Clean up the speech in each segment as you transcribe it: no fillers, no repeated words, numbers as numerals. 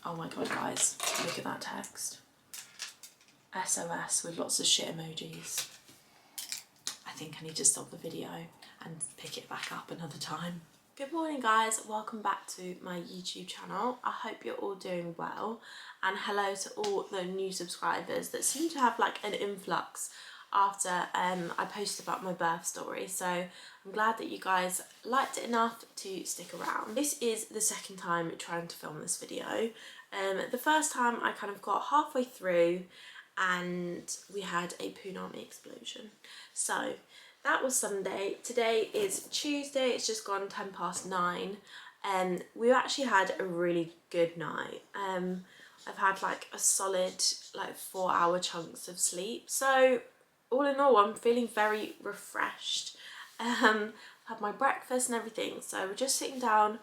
Oh my god, guys, look at that text. SOS with lots of shit emojis. I think I need to stop the video and pick it back up another time. Good morning, guys. Welcome back to my YouTube channel. I hope you're all doing well, and hello to all the new subscribers that seem to have like an influx after I posted about my birth story. So I'm glad that you guys liked it enough to stick around. This is the second time trying to film this video. The first time I kind of got halfway through and we had a punami explosion. So that was Sunday. Today is Tuesday. It's just gone 9:10. And we actually had a really good night. I've had like a solid like 4-hour chunks of sleep. So all in all, I'm feeling very refreshed. Had my breakfast and everything. So we're just sitting down,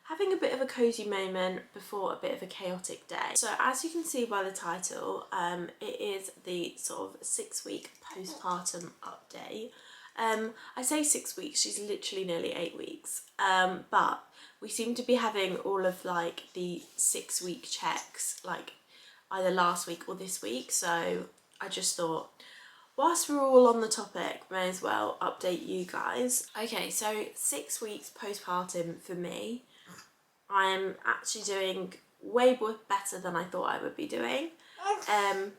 having a bit of a cozy moment before a bit of a chaotic day. So as you can see by the title, it is the sort of 6-week postpartum update. I say 6 weeks, she's literally nearly 8 weeks. But we seem to be having all of like the 6-week checks, like either last week or this week. So I just thought, whilst we're all on the topic, may as well update you guys. Okay, so 6 weeks postpartum for me. I'm actually doing way better than I thought I would be doing. I'm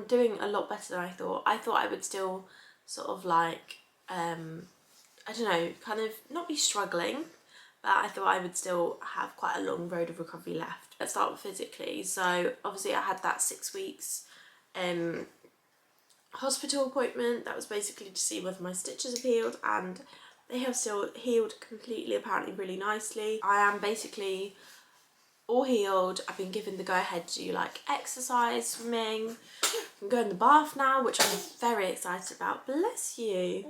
doing a lot better than I thought. I thought I would still sort of like, I don't know, kind of not be struggling, but I thought I would still have quite a long road of recovery left. Let's start with physically. So obviously I had that 6 weeks hospital appointment. That was basically to see whether my stitches have healed, and they have still healed completely, apparently really nicely. I am basically all healed. I've been given the go ahead to do like exercise, swimming. I can go in the bath now, which I'm very excited about. Bless you.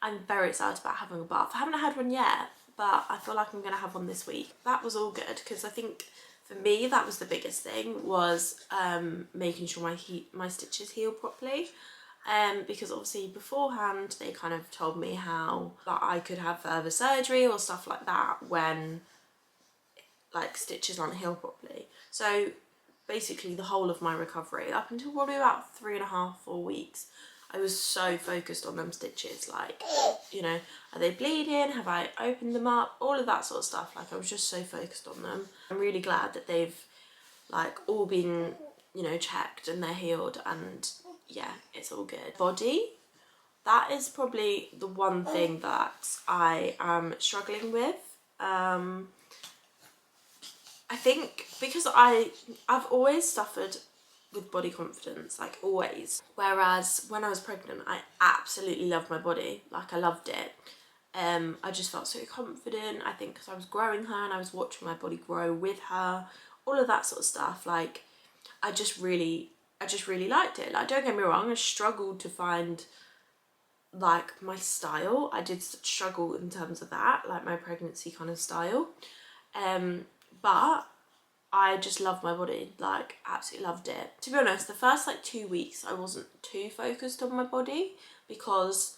I'm very excited about having a bath. I haven't had one yet, but I feel like I'm gonna have one this week. That was all good, because I think for me that was the biggest thing, was making sure my stitches healed properly. Because obviously beforehand they kind of told me how that I could have further surgery or stuff like that when like stitches aren't healed properly. So basically the whole of my recovery up until probably about 3.5, 4 weeks, I was so focused on them stitches, like, you know, are they bleeding, have I opened them up, all of that sort of stuff. Like, I was just so focused on them. I'm really glad that they've like all been, you know, checked and they're healed, and yeah, it's all good. Body, that is probably the one thing that I am struggling with. I think because I've always suffered with body confidence, like always. Whereas when I was pregnant, I absolutely loved my body. Like, I loved it. I just felt so confident. I think because I was growing her and I was watching my body grow with her, all of that sort of stuff. Like, I just really liked it. Like, don't get me wrong, I struggled to find like my style. I did struggle in terms of that, like my pregnancy kind of style. But I just loved my body, like absolutely loved it. To be honest, the first like 2 weeks I wasn't too focused on my body because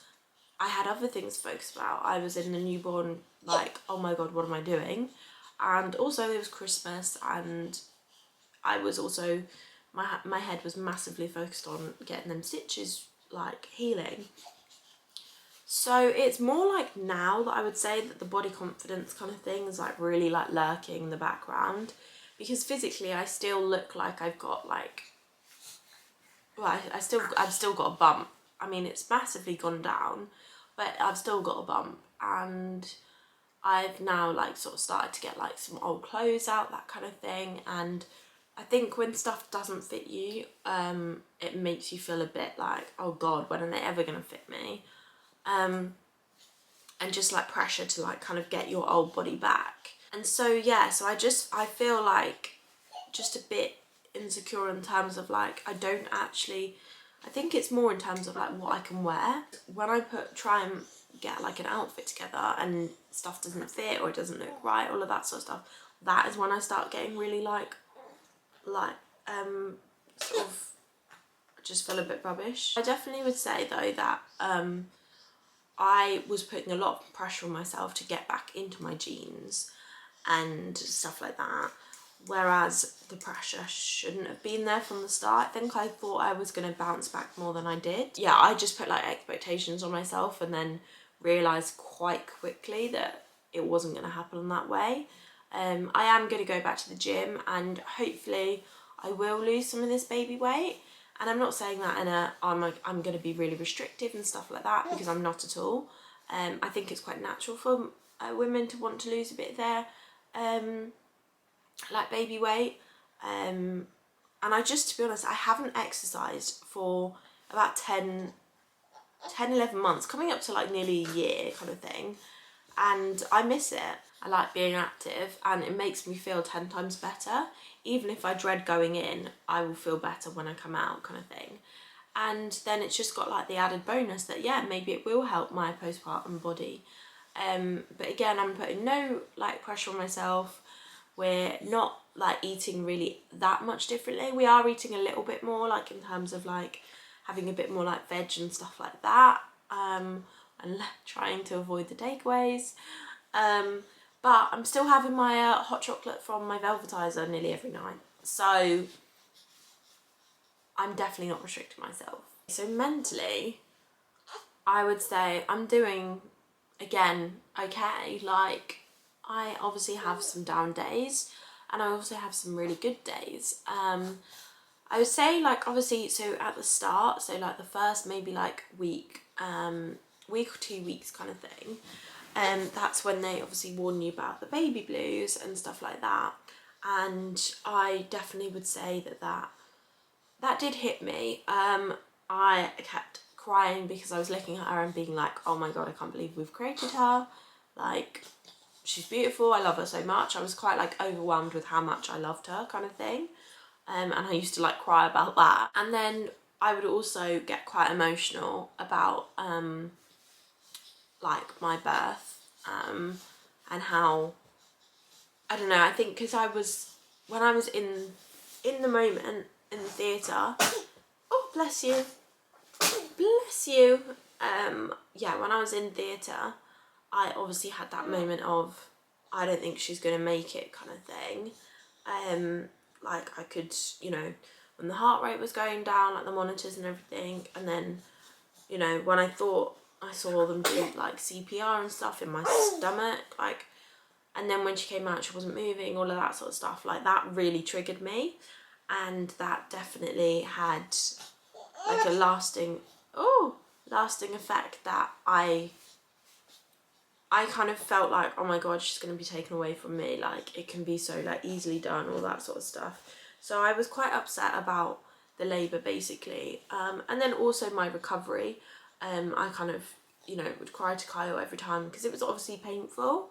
I had other things to focus about. I was in the newborn, like, oh my god, what am I doing? And also it was Christmas, and I was also, my head was massively focused on getting them stitches like healing. So it's more like now that I would say that the body confidence kind of thing is like really like lurking in the background, because physically I still look like I've got like, well, I've still got a bump. I mean, it's massively gone down, but I've still got a bump, and I've now like sort of started to get like some old clothes out, that kind of thing. And I think when stuff doesn't fit you, it makes you feel a bit like, oh god, when are they ever gonna fit me? And just like pressure to like kind of get your old body back. And so yeah, so I feel like just a bit insecure in terms of like, I think it's more in terms of like what I can wear. When I try and get like an outfit together and stuff doesn't fit or it doesn't look right, all of that sort of stuff, that is when I start getting really like sort of just feel a bit rubbish. I definitely would say though that I was putting a lot of pressure on myself to get back into my jeans and stuff like that, whereas the pressure shouldn't have been there from the start. I think I thought I was going to bounce back more than I did. Yeah, I just put like expectations on myself and then realised quite quickly that it wasn't going to happen that way. I am going to go back to the gym and hopefully I will lose some of this baby weight. And I'm not saying that in a, I'm going to be really restrictive and stuff like that, because I'm not at all. I think it's quite natural for women to want to lose a bit of their like baby weight. And I just, to be honest, I haven't exercised for about 10, 11 months, coming up to like nearly a year kind of thing. And I miss it. I like being active and it makes me feel 10 times better. Even if I dread going in, I will feel better when I come out kind of thing. And then it's just got like the added bonus that, yeah, maybe it will help my postpartum body. But again, I'm putting no like pressure on myself. We're not like eating really that much differently. We are eating a little bit more, like in terms of like having a bit more like veg and stuff like that. And trying to avoid the takeaways. But I'm still having my hot chocolate from my Velvetizer nearly every night. So I'm definitely not restricting myself. So mentally, I would say I'm doing, again, okay. Like, I obviously have some down days and I also have some really good days. I would say, like, obviously, so at the start, so like the first maybe like week or 2 weeks kind of thing, that's when they obviously warn you about the baby blues and stuff like that. And I definitely would say that did hit me. I kept crying because I was looking at her and being like, oh my god, I can't believe we've created her. Like, she's beautiful, I love her so much. I was quite like overwhelmed with how much I loved her kind of thing. And I used to like cry about that. And then I would also get quite emotional about like my birth, and how, I don't know, I think because when I was in the moment in the theatre, oh bless you, yeah, when I was in theatre, I obviously had that moment of, I don't think she's gonna make it kind of thing. Like I could, you know, when the heart rate was going down, like the monitors and everything, and then, you know, when I thought I saw them do like CPR and stuff in my stomach, like, and then when she came out she wasn't moving, all of that sort of stuff, like that really triggered me. And that definitely had like a lasting effect, that I kind of felt like, oh my god, she's going to be taken away from me, like it can be so like easily done, all that sort of stuff. So I was quite upset about the labour basically, and then also my recovery. I kind of, you know, would cry to Kyle every time because it was obviously painful.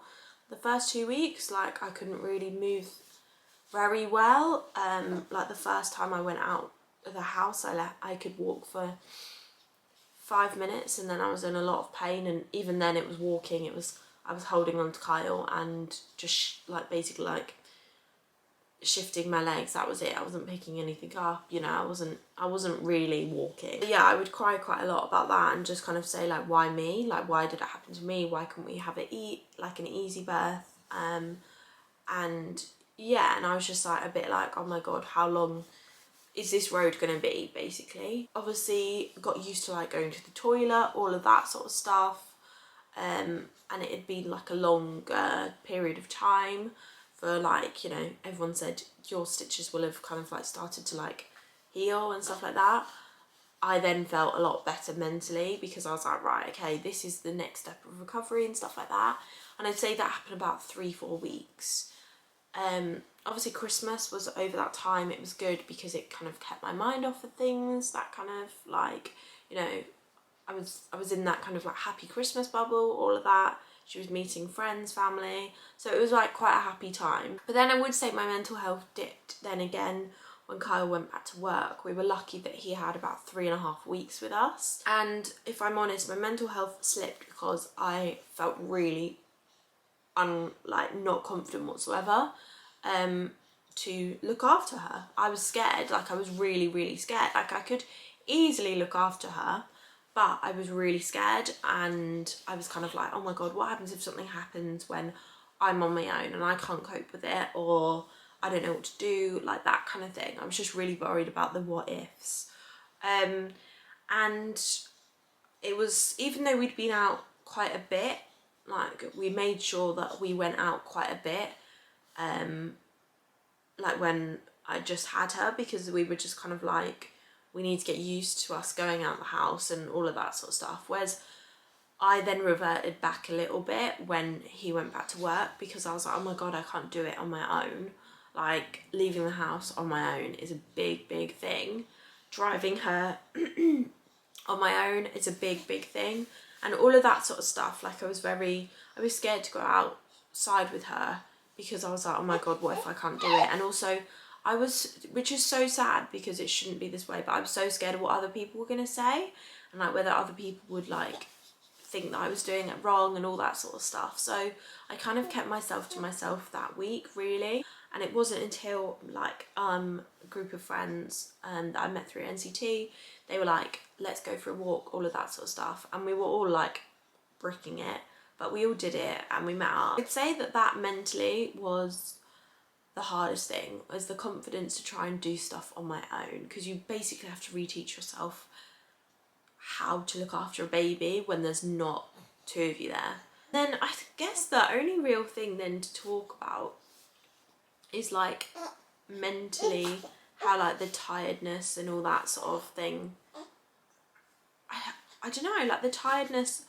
The first 2 weeks, like I couldn't really move very well. Like the first time I went out of the house, I could walk for 5 minutes and then I was in a lot of pain, and even then it was walking, I was holding on to Kyle and just like basically like shifting my legs, that was it. I wasn't picking anything up, you know, I wasn't really walking. But yeah, I would cry quite a lot about that and just kind of say like, why me? Like, why did it happen to me? Why couldn't we have it like an easy birth? And yeah, and I was just like a bit like, oh my god, how long is this road gonna be, basically? Obviously got used to like going to the toilet, all of that sort of stuff, and it had been like a longer period of time for like, you know, everyone said your stitches will have kind of like started to like heal and stuff like that. I then felt a lot better mentally because I was like, right, okay, this is the next step of recovery and stuff like that. And I'd say that happened about 3-4 weeks. Obviously Christmas was over that time. It was good because it kind of kept my mind off of things, that kind of like, you know, I was in that kind of like happy Christmas bubble, all of that. She was meeting friends, family, so it was like quite a happy time. But then I would say my mental health dipped then again when Kyle went back to work. We were lucky that he had about 3.5 weeks with us, and if I'm honest, my mental health slipped because I felt really not confident whatsoever to look after her. I was scared, like I was really, really scared. Like I could easily look after her, but I was really scared, and I was kind of like, oh my God, what happens if something happens when I'm on my own and I can't cope with it, or I don't know what to do, like that kind of thing. I was just really worried about the what ifs. And it was, even though we'd been out quite a bit, like we made sure that we went out quite a bit, like when I just had her, because we were just kind of like, we need to get used to us going out the house and all of that sort of stuff. Whereas I then reverted back a little bit when he went back to work, because I was like, oh my God, I can't do it on my own. Like, leaving the house on my own is a big, big thing. Driving her on my own is a big, big thing. And all of that sort of stuff, like I was scared to go outside with her, because I was like, oh my God, what if I can't do it? And also which is so sad, because it shouldn't be this way, but I was so scared of what other people were going to say, and like whether other people would like think that I was doing it wrong and all that sort of stuff. So I kind of kept myself to myself that week, really. And it wasn't until like a group of friends that I met through NCT, they were like, let's go for a walk, all of that sort of stuff. And we were all like bricking it, but we all did it and we met up. I'd say that mentally was the hardest thing, was the confidence to try and do stuff on my own, because you basically have to reteach yourself how to look after a baby when there's not two of you there. Then I guess the only real thing then to talk about is like mentally how like the tiredness and all that sort of thing. I don't know, like the tiredness,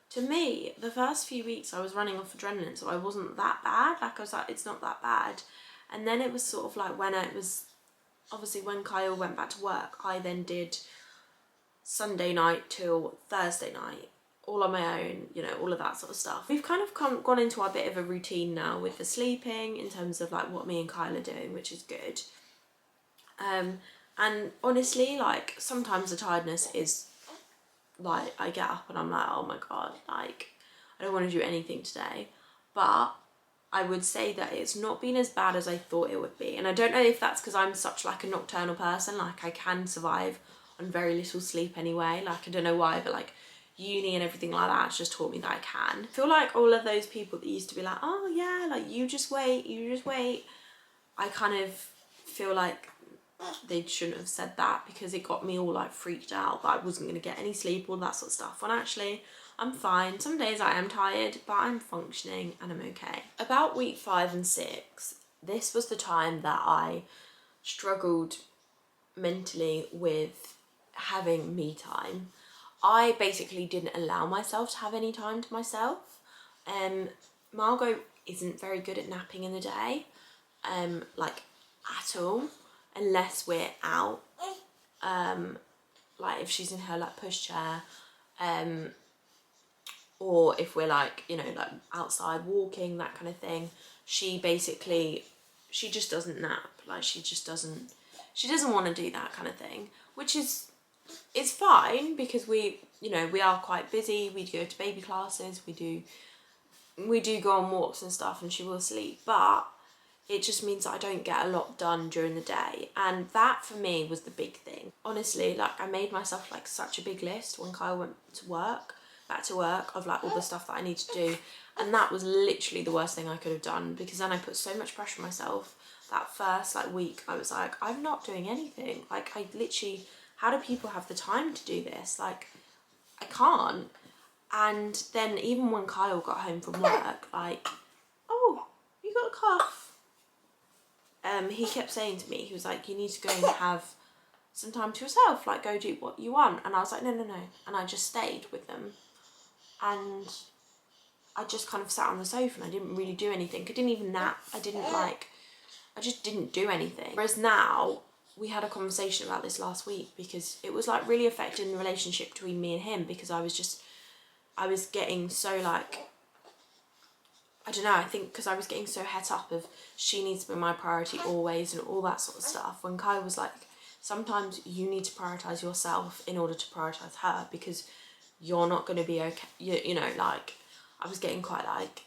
to me, the first few weeks I was running off adrenaline, so I wasn't that bad. Like I was like, it's not that bad. And then it was sort of like when it was, obviously when Kyle went back to work, I then did Sunday night till Thursday night, all on my own, you know, all of that sort of stuff. We've kind of gone into a bit of a routine now with the sleeping, in terms of like what me and Kyle are doing, which is good. And honestly, like sometimes the tiredness is like, I get up and I'm like, oh my God, like I don't want to do anything today. But I would say that it's not been as bad as I thought it would be. And I don't know if that's because I'm such like a nocturnal person, like I can survive on very little sleep anyway. Like I don't know why, but like uni and everything like that has just taught me that I can. I feel like all of those people that used to be like, oh yeah, like you just wait, I kind of feel like they shouldn't have said that, because it got me all like freaked out that I wasn't going to get any sleep, all that sort of stuff, when actually I'm fine. Some days I am tired, but I'm functioning and I'm okay. About week 5 and 6, this was the time that I struggled mentally with having me time. I basically didn't allow myself to have any time to myself. Margot isn't very good at napping in the day, like at all, unless we're out. Like if she's in her like pushchair, or if we're like, you know, like outside walking, that kind of thing. She just doesn't nap. Like she doesn't want to do that kind of thing, which is, it's fine, because we are quite busy. We go to baby classes, we do go on walks and stuff, and she will sleep, but it just means that I don't get a lot done during the day. And that for me was the big thing. Honestly, like I made myself like such a big list when Kyle went back to work, of like all the stuff that I need to do. And that was literally the worst thing I could have done, because then I put so much pressure on myself. That first like week, I was like, I'm not doing anything. Like I literally, how do people have the time to do this? Like I can't. And then even when Kyle got home from work, like, oh, you got a cough. He kept saying to me, he was like, you need to go and have some time to yourself, like go do what you want. And I was like, no. And I just stayed with them. And I just kind of sat on the sofa and I didn't really do anything. I didn't even nap. I just didn't do anything. Whereas now, we had a conversation about this last week, because it was like really affecting the relationship between me and him, because I was getting so like, I don't know, I think because I was getting so het up of she needs to be my priority always and all that sort of stuff, when Kai was like, sometimes you need to prioritise yourself in order to prioritise her, because you're not going to be okay. You know, like I was getting quite like,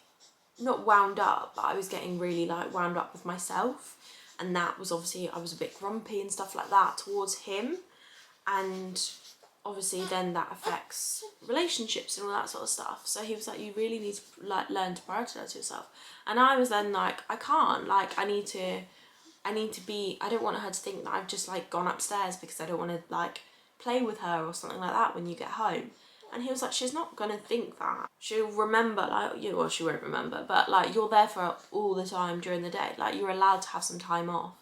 not wound up, but I was getting really like wound up with myself. And that was obviously, I was a bit grumpy and stuff like that towards him. And obviously then that affects relationships and all that sort of stuff. So he was like, you really need to like learn to prioritize yourself. And I was then like, I can't, like I need to be, I don't want her to think that I've just like gone upstairs because I don't want to like play with her or something like that when you get home. And he was like, she's not gonna think that. She'll remember, like, you, well, she won't remember, but like you're there for her all the time during the day. Like you're allowed to have some time off.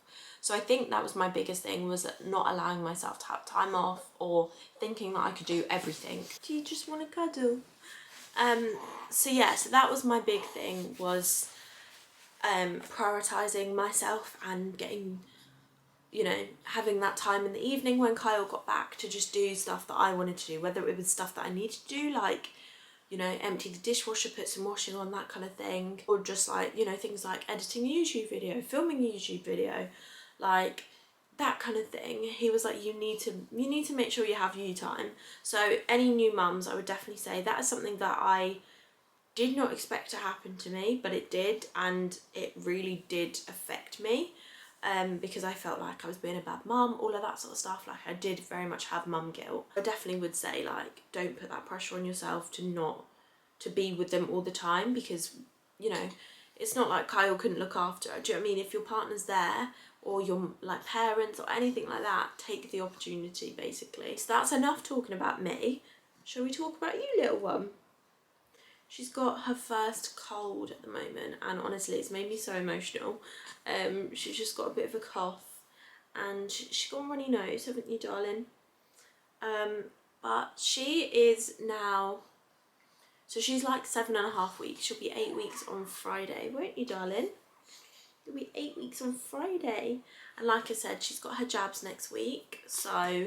So I think that was my biggest thing, was not allowing myself to have time off or thinking that I could do everything. Do you just want to cuddle? So yeah, so that was my big thing, was prioritising myself and getting, you know, having that time in the evening when Kyle got back to just do stuff that I wanted to do, whether it was stuff that I needed to do, like, you know, empty the dishwasher, put some washing on, that kind of thing, or just like, you know, things like editing a YouTube video, filming a YouTube video, like that kind of thing. He was like, you need to make sure you have you time. So any new mums, I would definitely say that is something that I did not expect to happen to me, but it did, and it really did affect me, because I felt like I was being a bad mum, all of that sort of stuff. Like I did very much have mum guilt. I definitely would say, like, don't put that pressure on yourself to be with them all the time, because, you know, it's not like Kyle couldn't look after her. Do you know what I mean? If your partner's there, or your like parents or anything like that, take the opportunity, basically. So that's enough talking about me. Shall we talk about you, little one? She's got her first cold at the moment, and honestly it's made me so emotional. She's just got a bit of a cough, and she's got a runny nose, haven't you, darling? But she is now, so she's like 7.5 weeks. She'll be 8 weeks on Friday, won't you, darling? It'll be 8 weeks on Friday. And like I said, she's got her jabs next week, so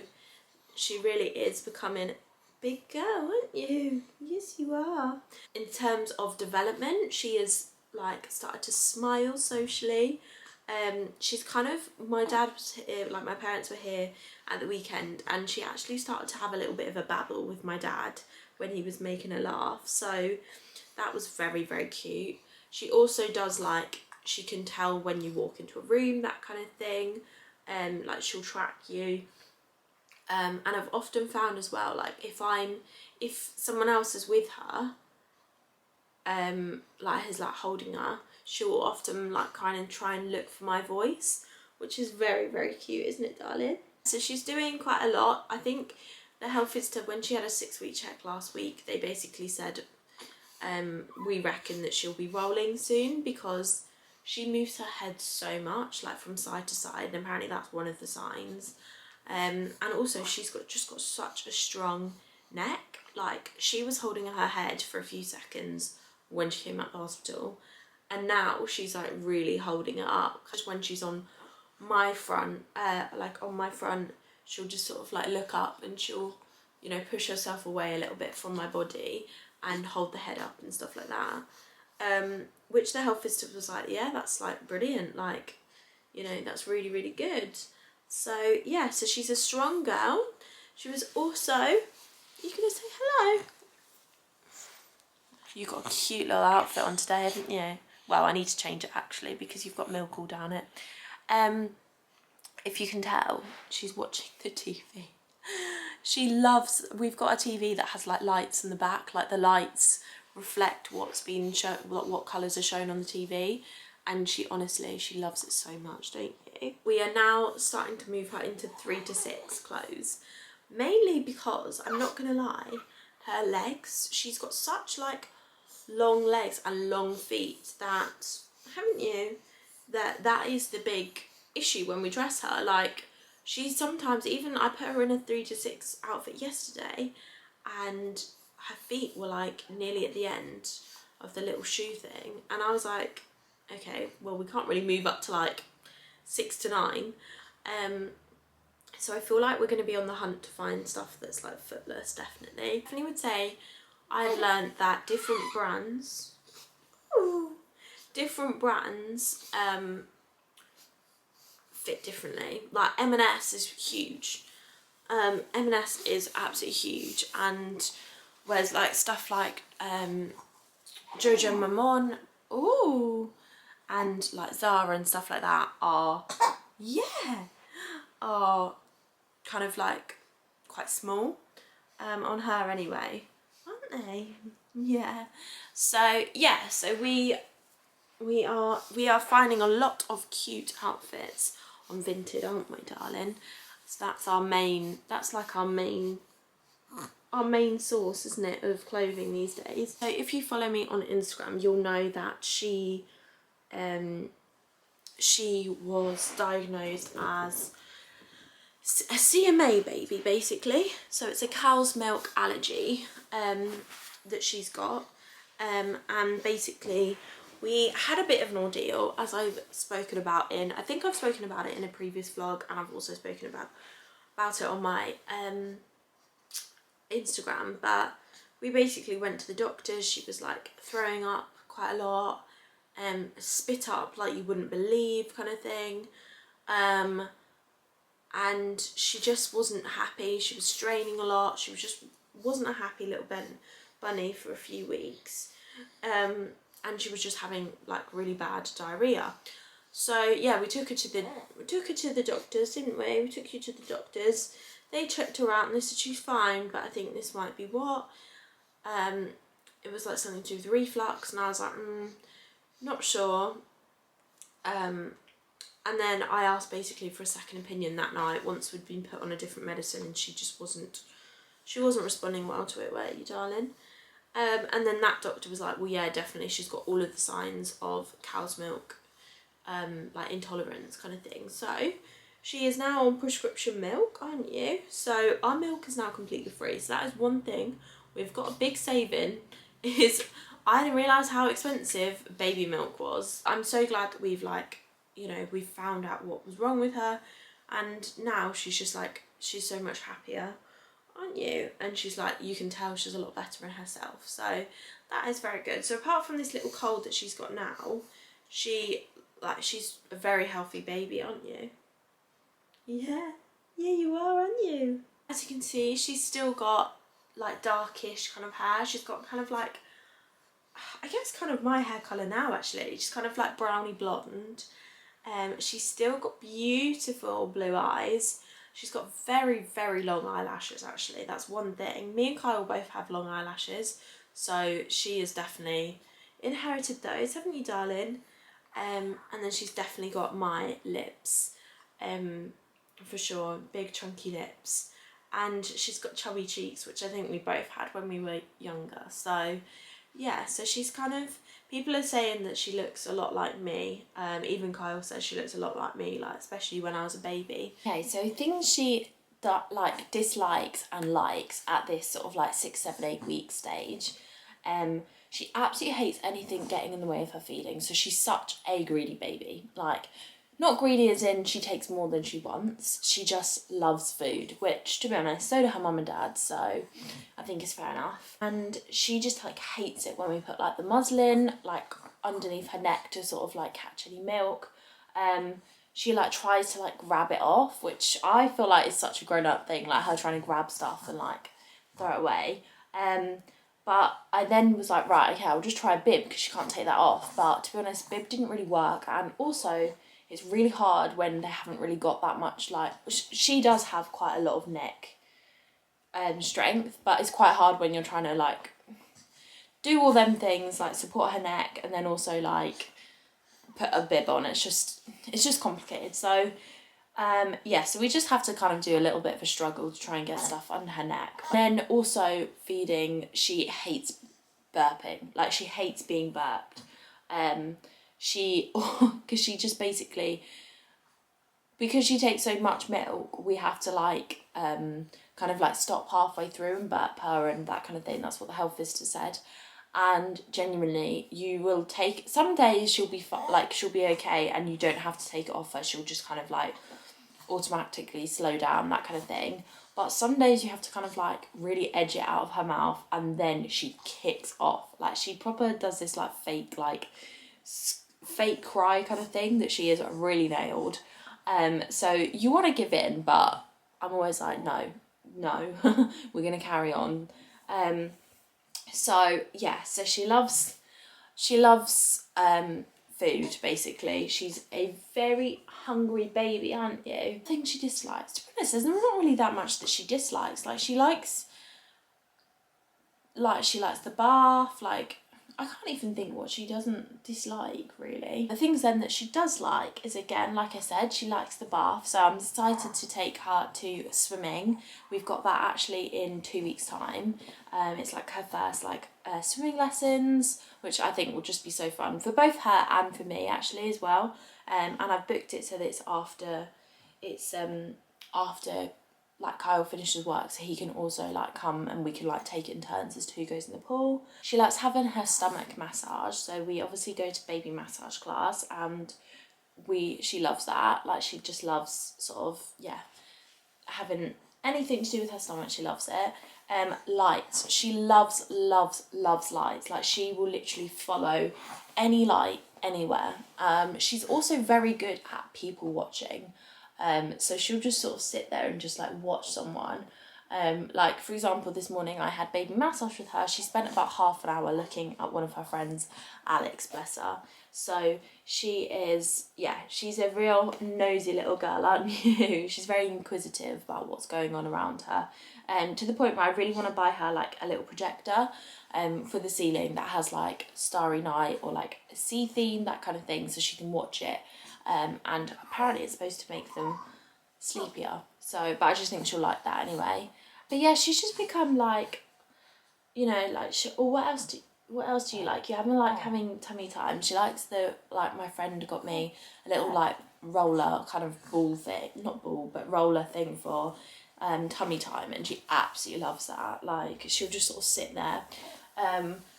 she really is becoming a big girl, aren't you? Yes, you are. In terms of development, she is like started to smile socially. She's kind of, my dad was here, like my parents were here at the weekend, and she actually started to have a little bit of a babble with my dad when he was making her laugh, so that was very, very cute. She also does, like, she can tell when you walk into a room, that kind of thing. Like she'll track you. And I've often found as well, like if someone else is with her, like is like holding her, she'll often like kind of try and look for my voice, which is very, very cute, isn't it, darling? So she's doing quite a lot. I think the health visitor, when she had a 6-week check last week, they basically said, we reckon that she'll be rolling soon, because she moves her head so much, like from side to side, and apparently that's one of the signs. And also she's just got such a strong neck. Like she was holding her head for a few seconds when she came out of the hospital, and now she's like really holding it up. Because when she's on my front, like on my front, she'll just sort of like look up, and she'll, you know, push herself away a little bit from my body and hold the head up and stuff like that. Which the health visitor was like, yeah, that's like brilliant, like, you know, that's really, really good. So yeah, so she's a strong girl. She was also, you gonna say hello? You got a cute little outfit on today, haven't you? Well, I need to change it actually, because you've got milk all down it. If you can tell, she's watching the TV. She loves, we've got a TV that has like lights in the back, like the lights reflect what's been shown, what colours are shown on the TV, and she honestly, she loves it so much, don't you? We are now starting to move her into 3 to 6 clothes, mainly because, I'm not gonna lie, her legs, she's got such like long legs and long feet that, haven't you, that is the big issue when we dress her. Like she sometimes, even I put her in a 3 to 6 outfit yesterday, and her feet were like nearly at the end of the little shoe thing, and I was like, okay, well we can't really move up to like 6 to 9, so I feel like we're going to be on the hunt to find stuff that's like footless. Definitely would say I've learned that different brands fit differently. Like M&S is huge. M&S is absolutely huge, and whereas like stuff like Jojo Maman, ooh, and like Zara and stuff like that are kind of like quite small. on her anyway, aren't they? Yeah. So yeah, so we are finding a lot of cute outfits on Vinted, aren't we, darling? So that's our main, that's like our main source, isn't it, of clothing these days. So if you follow me on Instagram, you'll know that she was diagnosed as a CMA baby, basically. So it's a cow's milk allergy that she's got, and basically we had a bit of an ordeal, as I've spoken about in, I think I've spoken about it in a previous vlog, and I've also spoken about it on my Instagram. But we basically went to the doctors. She was like throwing up quite a lot, spit up like you wouldn't believe, kind of thing, and she just wasn't happy. She was straining a lot. She wasn't a happy little bunny for a few weeks, and she was just having like really bad diarrhea. So yeah, we took her to the doctors, didn't we? We took you to the doctors. They checked her out and they said she's fine, but I think this might be what. It was like something to do with reflux, and I was like, not sure. And then I asked basically for a second opinion that night once we'd been put on a different medicine, and she wasn't responding well to it, were you, darling? And then that doctor was like, well, yeah, definitely, she's got all of the signs of cow's milk, like intolerance kind of thing. So she is now on prescription milk, aren't you? So our milk is now completely free. So that is one thing we've got a big saving, is I didn't realise how expensive baby milk was. I'm so glad that we've we found out what was wrong with her, and now she's just like, she's so much happier, aren't you? And she's like, you can tell she's a lot better in herself. So that is very good. So apart from this little cold that she's got now, she's a very healthy baby, aren't you? Yeah, you are, aren't you? As you can see, she's still got like darkish kind of hair. She's got kind of like, I guess kind of my hair colour now actually. She's kind of like browny blonde. She's still got beautiful blue eyes. She's got very, very long eyelashes actually. That's one thing. Me and Kyle both have long eyelashes, so she has definitely inherited those, haven't you, darling? And then she's definitely got my lips, for sure, big chunky lips. And she's got chubby cheeks, which I think we both had when we were younger. So yeah, so she's kind of, people are saying that she looks a lot like me. Even Kyle says she looks a lot like me, like especially when I was a baby. Okay, so things she dislikes and likes at this sort of like 6, 7, 8 week stage. She absolutely hates anything getting in the way of her feeding. So she's such a greedy baby. Like, not greedy as in she takes more than she wants. She just loves food, which, to be honest, so do her mum and dad, so I think it's fair enough. And she just like hates it when we put like the muslin like underneath her neck to sort of like catch any milk. She like tries to like grab it off, which I feel like is such a grown-up thing, like her trying to grab stuff and like throw it away. But I then was like, right, okay, I'll just try a bib because she can't take that off. But to be honest, bib didn't really work, and also it's really hard when they haven't really got that much, like, she does have quite a lot of neck strength, but it's quite hard when you're trying to like do all them things, like support her neck and then also like put a bib on. It's just complicated. So yeah, so we just have to kind of do a little bit of a struggle to try and get stuff under her neck. Then also feeding, she hates burping, like she hates being burped. Because she just basically, because she takes so much milk, we have to like kind of like stop halfway through and burp her and that kind of thing. That's what the health visitor said. And genuinely, you will take, some days she'll be she'll be okay and you don't have to take it off her. She'll just kind of like automatically slow down, that kind of thing. But some days you have to kind of like really edge it out of her mouth, and then she kicks off. Like she proper does this like fake cry kind of thing that she is really nailed. So you want to give in, but I'm always like, no, we're gonna carry on. So yeah, so she loves food, basically. She's a very hungry baby, aren't you? Things she dislikes, to be honest, there's not really that much that she dislikes. Like she likes like she likes the bath, like I can't even think what she doesn't dislike really. The things then that she does like is, again, like I said, she likes the bath, so I'm excited to take her to swimming. We've got that actually in 2 weeks time. It's like her first like swimming lessons, which I think will just be so fun for both her and for me actually as well. And I've booked it so that it's after like Kyle finishes work, so he can also like come and we can like take it in turns as to who goes in the pool. She likes having her stomach massage, so we obviously go to baby massage class, and she loves that. Like she just loves sort of, yeah, having anything to do with her stomach, she loves it. Lights, she loves lights. Like she will literally follow any light anywhere. She's also very good at people watching. So she'll just sort of sit there and just like watch someone. Like for example, this morning I had baby massage with her. She spent about half an hour looking at one of her friends, Alex, bless her. So she is, yeah, she's a real nosy little girl, aren't you? She's very inquisitive about what's going on around her. To the point where I really want to buy her like a little projector for the ceiling that has like Starry Night or like a sea theme, that kind of thing, so she can watch it. And apparently it's supposed to make them sleepier. So, but I just think she'll like that anyway. But yeah, she's just become like, you know, like, what else do you like? You haven't like having tummy time. She likes the, like my friend got me a little like roller kind of ball thing, not ball, but roller thing for tummy time, and she absolutely loves that. Like she'll just sort of sit there,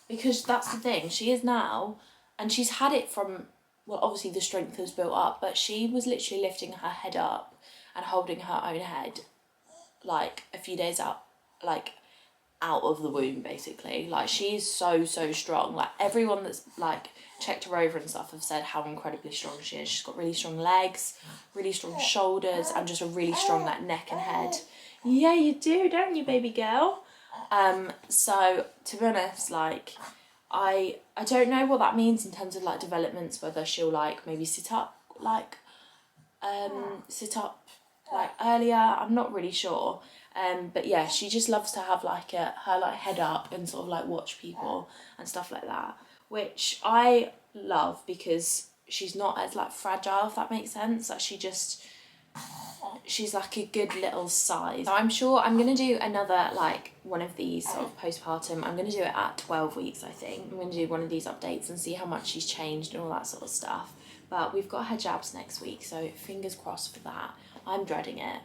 because that's the thing, she is now, and she's had it from, well, obviously the strength has built up, but she was literally lifting her head up and holding her own head like a few days out of the womb, basically. Like she's so strong. Like everyone that's like checked her over and stuff have said how incredibly strong she is. She's got really strong legs, really strong shoulders, and just a really strong like neck and head. Yeah, you do, don't you, baby girl? So to be honest, like I don't know what that means in terms of like developments, whether she'll like maybe sit up like earlier. I'm not really sure. But yeah, she just loves to have like her like head up and sort of like watch people and stuff like that, which I love because she's not as like fragile, if that makes sense. Like she's like a good little size. So I'm sure I'm gonna do another like one of these sort of postpartum. I'm gonna do it at 12 weeks, I think. I'm gonna do one of these updates and see how much she's changed and all that sort of stuff. But we've got her jabs next week, so fingers crossed for that. I'm dreading it.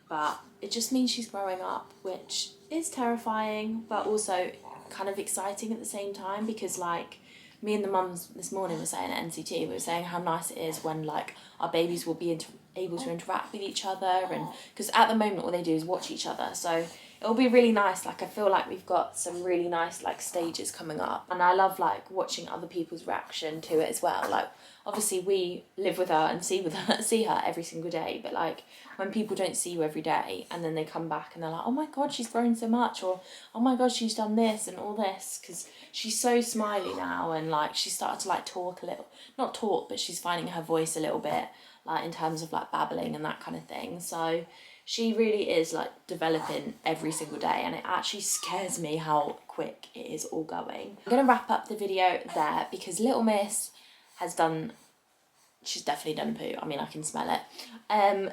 But it just means she's growing up, which is terrifying, but also kind of exciting at the same time, because like me and the mums this morning were saying at NCT, we were saying how nice it is when like our babies will be able to interact with each other, and because at the moment all they do is watch each other, so it'll be really nice. Like I feel like we've got some really nice like stages coming up, and I love like watching other people's reaction to it as well. Like obviously we live with her and see her every single day, but like when people don't see you every day and then they come back and they're like, oh my god, she's grown so much, or oh my god, she's done this and all this, because she's so smiley now, and like she started to like talk a little, not talk, but she's finding her voice a little bit, like in terms of like babbling and that kind of thing. So she really is like developing every single day, and it actually scares me how quick it is all going. I'm gonna wrap up the video there because little miss has done, she's definitely done poo. I mean, I can smell it.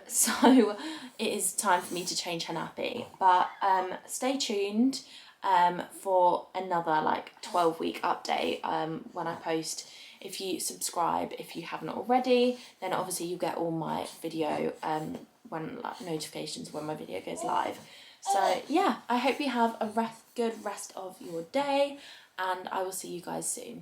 So it is time for me to change her nappy, but stay tuned for another like 12-week update when I post. If you subscribe, if you haven't already, then obviously you get all my video when like notifications when my video goes live. So yeah, I hope you have a good rest of your day, and I will see you guys soon.